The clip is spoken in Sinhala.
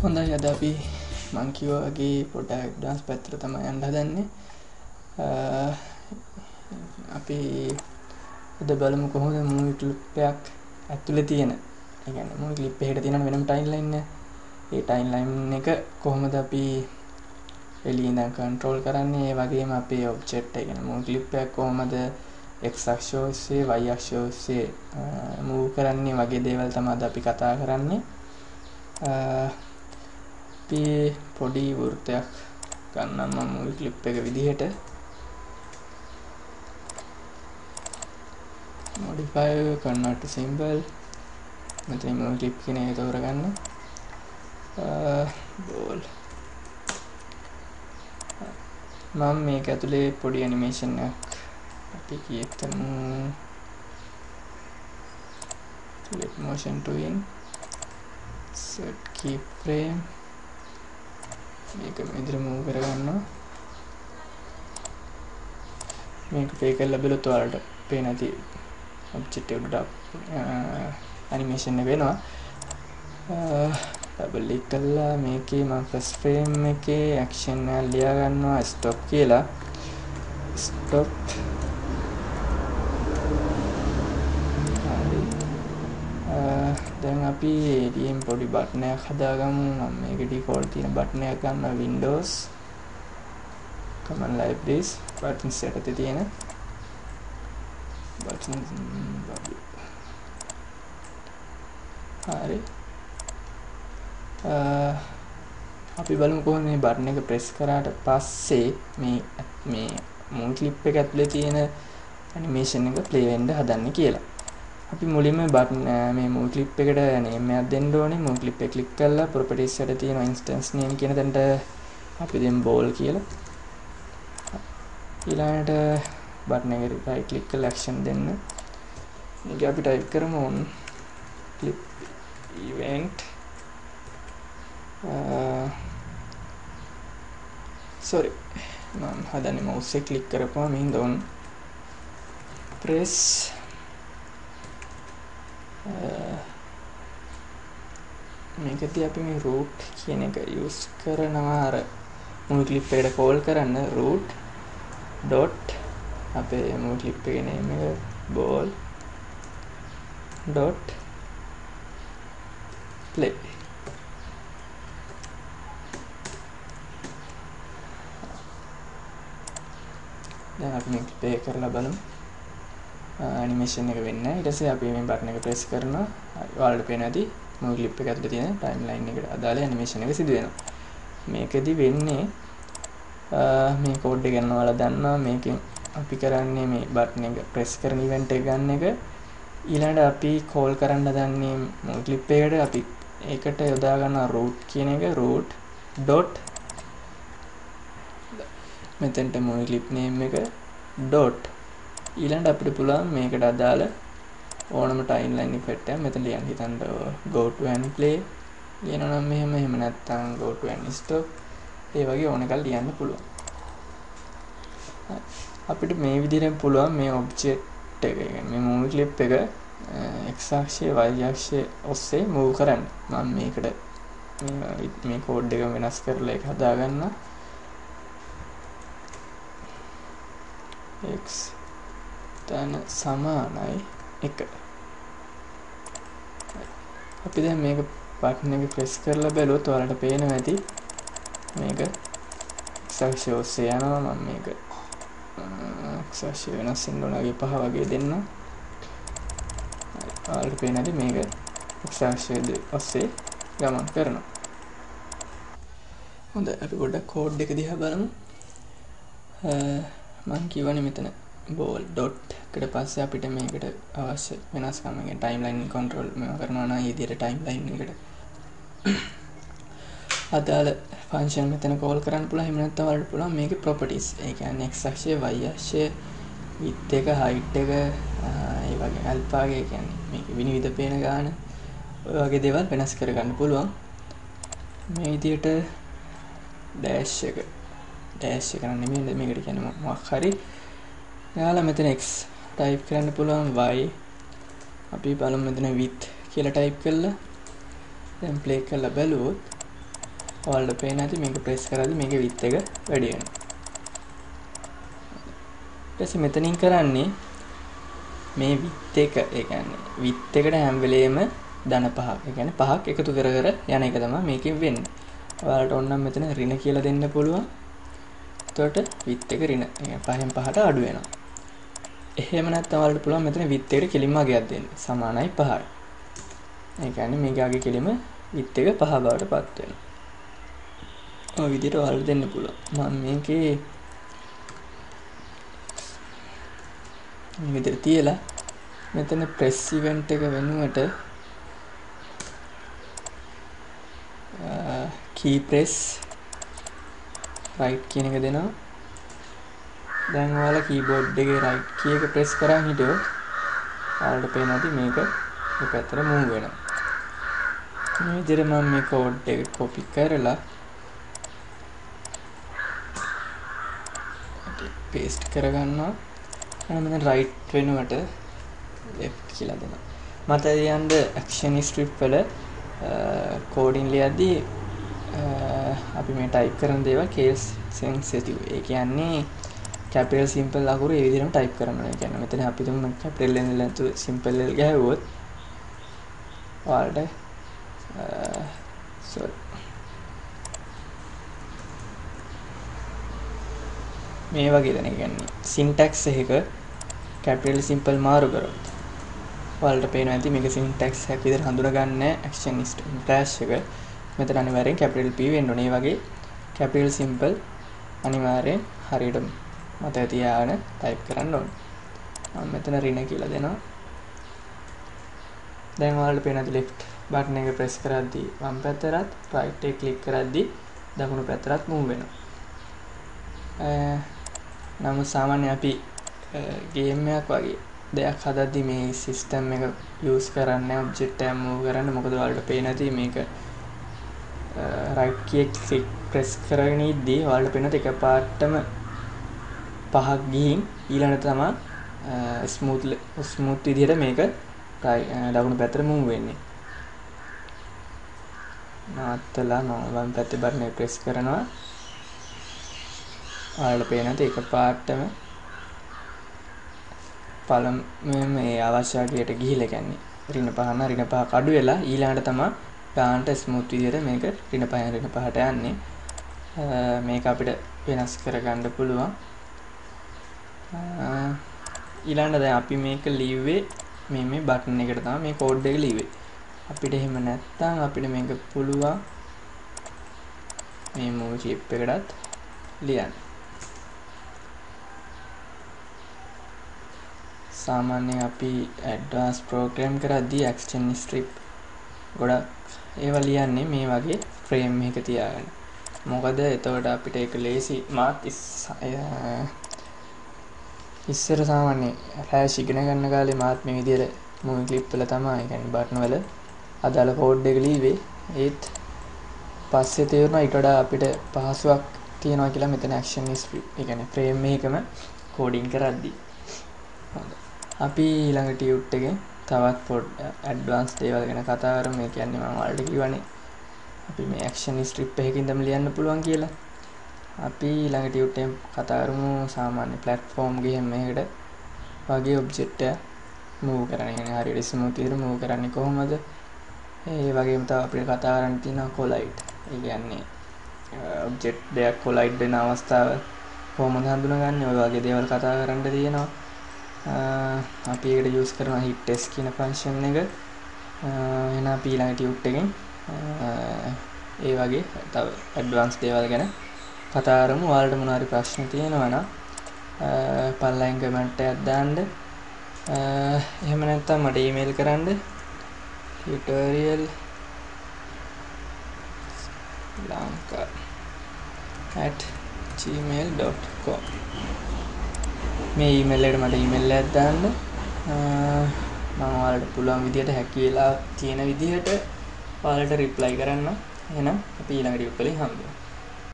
හොඳයි අද අපි මං කිව්වා වගේ පොඩ්ඩක් ඇඩ්වාන්ස් පැත්තට තමයි යන්න හදන්නේ. අපි අද බලමු කොහොමද මූවි ක්ලිප් එකක් ඇතුලේ තියෙන. ඒ කියන්නේ මූවි ක්ලිප් එකකට තියෙන වෙනම ටයිම්ලයින් එක. ඒ ටයිම්ලයින් එක කොහොමද අපි එළියෙන් ඉඳන් කන්ට්‍රෝල් කරන්නේ? ඒ වගේම අපේ ඔබ්ජෙක්ට් එක කියන්නේ මූවි ක්ලිප් එකක් කොහොමද x අක්ෂය ඔස්සේ y අක්ෂය ඔස්සේ මූව් කරන්නේ වගේ දේවල් තමයි අද අපි කතා කරන්නේ. අපි පොඩි වෘත්තයක් ගන්නම් මම මූවි ක්ලිප් එක විදිහට modify convert to symbol මෙතන මූවි ක්ලිප් කියන එක තෝරගන්න ball මම මේක ඇතුලේ පොඩි ඇනිමේෂන් එකක් අපි කියමු select motion to in set keyframe මේක මෙදිර මූව් කරගන්නවා මේක ප්ලේ කරලා බලුවොත් ඔයාලට පේන ඇති ඔබ්ජෙක්ට් එක උඩට ඇනිමේෂන් එක වෙනවා ඩබල් ක්ලික් කරලා මේකේ මම ෆස්ට් ෆ්‍රේම් එකේ ඇක්ෂන් එක ලියා ගන්නවා ස්ටොප් කියලා ස්ටොප් දැන් අපි එළියෙන් පොඩි බටන් එකක් හදාගමු මම මේක ඩිෆෝල්ට් තියෙන බටන් එකක් ගන්නවා Windows command like this button set එකේ තියෙන button හරි අපි බලමු කොහොමද මේ බටන් එක ප්‍රෙස් කරාට පස්සේ මේ මූවි ක්ලිප් එක ඇතුලේ තියෙන ඇනිමේෂන් එක ප්ලේ වෙන්න හදන්නේ කියලා. අපි මුලින්ම බටන් මේ මූවි ක්ලිප් එකට නේම් එකක් දෙන්න ඕනේ. මූවි ක්ලිප් එක ක්ලික් කරලා ප්‍රොපර්ටිස් එකට තියෙන ඉන්ස්ටන්ස් නේම් කියන තැනට අපි දෙමු බෝල් කියලා. ඊළඟට බටන් එක රයිට් ක්ලික් කරලා ඇක්ෂන් දෙන්න. මේක අපි ටයිප් කරමු on clip event sorry මම හදන්නේ mouse එක ක්ලික් කරපුවම මෙහිඳ on press මේකදී අපි මේ root කියන එක use කරනවා අර මූවි ක්ලිප් එකට call කරන්න root dot අපේ මූවි ක්ලිප් එකේ name එක ball dot play දැන් අපි මේක ප්ලේ කරලා බලමු ඇනිමේෂන් එක වෙන්නේ නැහැ ඊට පස්සේ අපි මේ බටන් එක ප්‍රෙස් කරනවා ඔයාලට පේනවා ඇති මූවි ක්ලිප් එක ඇතුලේ තියෙන ටයිම්ලයින් එකට අදාළ ඇනිමේෂන් එක සිදු වෙනවා මේකෙදි වෙන්නේ මේ කෝඩ් එක ගන්න ඔයාලා දන්නවා මේකෙන් අපි කරන්නේ මේ බටන් එක ප්‍රෙස් කරන ඉවෙන්ට් එක ගන්න එක ඊළඟට අපි කෝල් කරන්න හදන්නේ මූවි ක්ලිප් එකට අපි ඒකට යොදා ගන්නවා root කියන එක root dot මෙතෙන්ට මූවි ක්ලිප් name එක dot ඊළඟට අපිට පුළුවන් මේකට අදාළ ඕනම ටයිම්ලයින් ඉෆෙක්ට් එකක් මෙතන ලියන්න හිතන්න go to and play ලියනවා නම් එහෙම නැත්නම් go to and stop ඒ වගේ ඕන එකක් ලියන්න පුළුවන් අපිට මේ විදිහට පුළුවන් මේ ඔබ්ජෙක්ට් එක මේ මූවි ක්ලිප් එක x අක්ෂය y අක්ෂය ඔස්සේ මූව් කරන්න මම මේකට මේ කෝඩ් එක වෙනස් කරලා ඒක හදාගන්න x තන සමානයි 1 අපි දැන් මේක බටන් එක ප්‍රෙස් කරලා බැලුවොත් ඔයාලට පේනවා ඇති මේක x අක්ෂය ඔස්සේ යනවා මම මේක x අක්ෂය වෙනස් වෙන්න ඕන වගේ 5 වගේ දෙන්න ඔයාලට පේනවා ඇති මේක x අක්ෂය ඔස්සේ ගමන් කරනවා හොඳයි අපි පොඩ්ඩක් කෝඩ් එක දිහා බලමු මම කියවනේ මෙතන ball dot එකට පස්සේ අපිට මේකට අවශ්‍ය වෙනස්කම් يعني timeline control මේවා කරනවා නම් මේ විදිහට timeline එකට අදාළ function මෙතන call කරන්න පුළුවන් එහෙම නැත්නම් වලට පුළුවන් මේකේ properties ඒ කියන්නේ x අක්ෂය y අක්ෂය width එක height එක ඒ වගේ alpha එක කියන්නේ මේක විනිවිද පේන ගාන ඔය වගේ දේවල් වෙනස් කරගන්න පුළුවන් මේ විදිහට dash එක නම් නෙමෙයි මේකට කියන්නේ මොකක් හරි එයාලා මෙතන x ටයිප් කරන්න පුළුවන් y අපි බලමු මෙතන width කියලා ටයිප් කරලා දැන් ප්ලේ කරලා බලුවොත් ඔයාලට පේන ඇති මේක ප්‍රෙස් කරද්දී මේකේ width එක වැඩි වෙනවා. ඊට පස්සේ මෙතනින් කරන්නේ මේ width එක, ඒ කියන්නේ width එකට හැම වෙලේම ධන 5ක්, ඒ කියන්නේ 5ක් එකතු කර කර යන එක තමයි මේකෙන් වෙන්නේ. ඔයාලට ඕනනම් මෙතන ඍණ කියලා දෙන්න පුළුවන්. එතකොට width එක ඍණ, ඒ කියන්නේ 5න් 5ට අඩු වෙනවා. එහෙම නැත්නම් ඔයාලට පුළුවන් මෙතන width එකට කෙලින්ම අගයක් දෙන්න. සමානයි 5යි. ඒ කියන්නේ මේකේ අගේ කෙලින්ම width එක 5 බවට පත් වෙනවා. ඔය විදිහට ඔයාලට දෙන්න පුළුවන්. මම මේකේ මේ විදිහට තියලා මෙතන press event එක වෙනුවට key press right කියන එක දෙනවා. දැන් ඔයාලා keyboard එකේ right key එක press කරන් හිටියොත් ඔයාලට පේනවා මේක මේ පැත්තට move වෙනවා. මේ විදිහට මම මේ code එක copy කරලා paste කරගන්නවා. මෙතන right වෙනුවට left කියලා දෙනවා. මතක තියන්න action strip වල coding ලියද්දී අපි මේ type කරන දේවල් case sensitive. ඒ කියන්නේ capital simple අකුරු ඒ විදිහටම type කරනවා. ඒ කියන්නේ මෙතන අපි තුමු capital L නැතු simple L ගහුවොත් ඔයාලට sorry මේ වගේ දැන කියන්නේ syntax එකක capital simple මාරු කරොත් ඔයාලට පේනවා ඇති මේක syntax එකක් විදිහට හඳුනගන්න action flash එක මෙතන අනිවාර්යෙන් capital P වෙන්න ඕනේ. මේ වගේ capital simple අනිවාර්යෙන් හරියට මතක තියාගෙන type කරන්න ඕනේ. මම මෙතන ඍණ කියලා දෙනවා. දැන් ඔයාලට පේන ඇති left button එක press කරද්දී වම් පැත්තට right එක click කරද්දී දකුණු පැත්තට move වෙනවා. නමුත් සාමාන්‍යයෙන් අපි game එකක් වගේ දෙයක් හදද්දී මේ system එක use කරන්නේ object එක move කරන්න. මොකද ඔයාලට පේන ඇති මේක right key click press කරගෙන ඉද්දී ඔයාලට පේන එකපාරටම 5ක් ගිහින් ඊළඟට තමයි smooth විදිහට මේක දකුණු පැත්තට move වෙන්නේ. නවත්තලා මම වම් පැත්තේ බටන් එක press කරනවා. ඔයාලට පේන ඇති එකපාරටම පළමුවෙන් මේ අවශ්‍යකයට ගිහිල්ලා කියන්නේ ඍණ 5ක් අඩු වෙලා ඊළඟට තමයි ගානට ස්මූත් විදිහට මේක ඍණ 5ට යන්නේ. මේක අපිට වෙනස් කරගන්න පුළුවන්. ඊළඟට දැන් අපි මේක ලිව්වේ මේ බටන් එකට තමයි මේ කෝඩ් එක ලිව්වේ. අපිට එහෙම නැත්නම් අපිට මේක පුළුවන් මේ movie clip එකටත් ලියන්න. සාමාන්‍යයෙන් අපි advanced program කරද්දී action strip ගොඩක් ඒවා ලියන්නේ මේ වගේ frame එකක තියාගෙන. මොකද එතකොට අපිට ඒක ලේසි. මාත් ඉස්සර සාමාන්‍යයෙන් flash ඉගෙන ගන්න කාලේ මාත් මේ විදිහට movie clip වල තමයි, ඒ කියන්නේ button වල අදාළ code එක ලිව්වේ. ඒත් පස්සේ තේරුණා ඊට වඩා අපිට පහසුවක් තියෙනවා කියලා මෙතන action strip, ඒ කියන්නේ frame එකකම coding කරද්දී. අපි ඊළඟ ටියුට් එකෙන් තවත් ඇඩ්වාන්ස් දේවල් ගැන කතා කරමු. ඒ කියන්නේ මම ඔයාලට කිව්වනේ අපි මේ action strip එකකින් ඉඳන් ලියන්න පුළුවන් කියලා. අපි ඊළඟ ටියුට් එකෙන් කතා කරමු සාමාන්‍ය platform ගේම් එකකට වගේ object එක move කරන්න. يعني හරියට smooth විදිහට move කරන්නේ කොහොමද? ඒ වගේම තව අපිට කතා කරන්න තියෙනවා collide. ඒ කියන්නේ object දෙයක් collide වෙන අවස්ථාව කොහොමද හඳුනගන්නේ? ඔය වගේ දේවල් කතා කරන්න තියෙනවා. අපි ඒකට use කරන hit test කියන function එක. එහෙනම් අපි ඊළඟ ටියුට් එකෙන් ඒ වගේ තව advanced දේවල් ගැන කතා කරමු. ඔයාලට මොනවා හරි ප්‍රශ්න තියෙනවා නම් පල්ලෙන් කමෙන්ට් එකක් දාන්න. එහෙම නැත්නම් මට email කරන්න tutorial.lanka@gmail.com මේ email එකට මට email එකක් දාන්න. මම ඔයාලට පුළුවන් විදිහට හැකි වෙලා තියෙන විදිහට ඔයාලට reply කරන්න. එහෙනම් අපි ඊළඟ ටියුට් වලින් හම්බෙමු.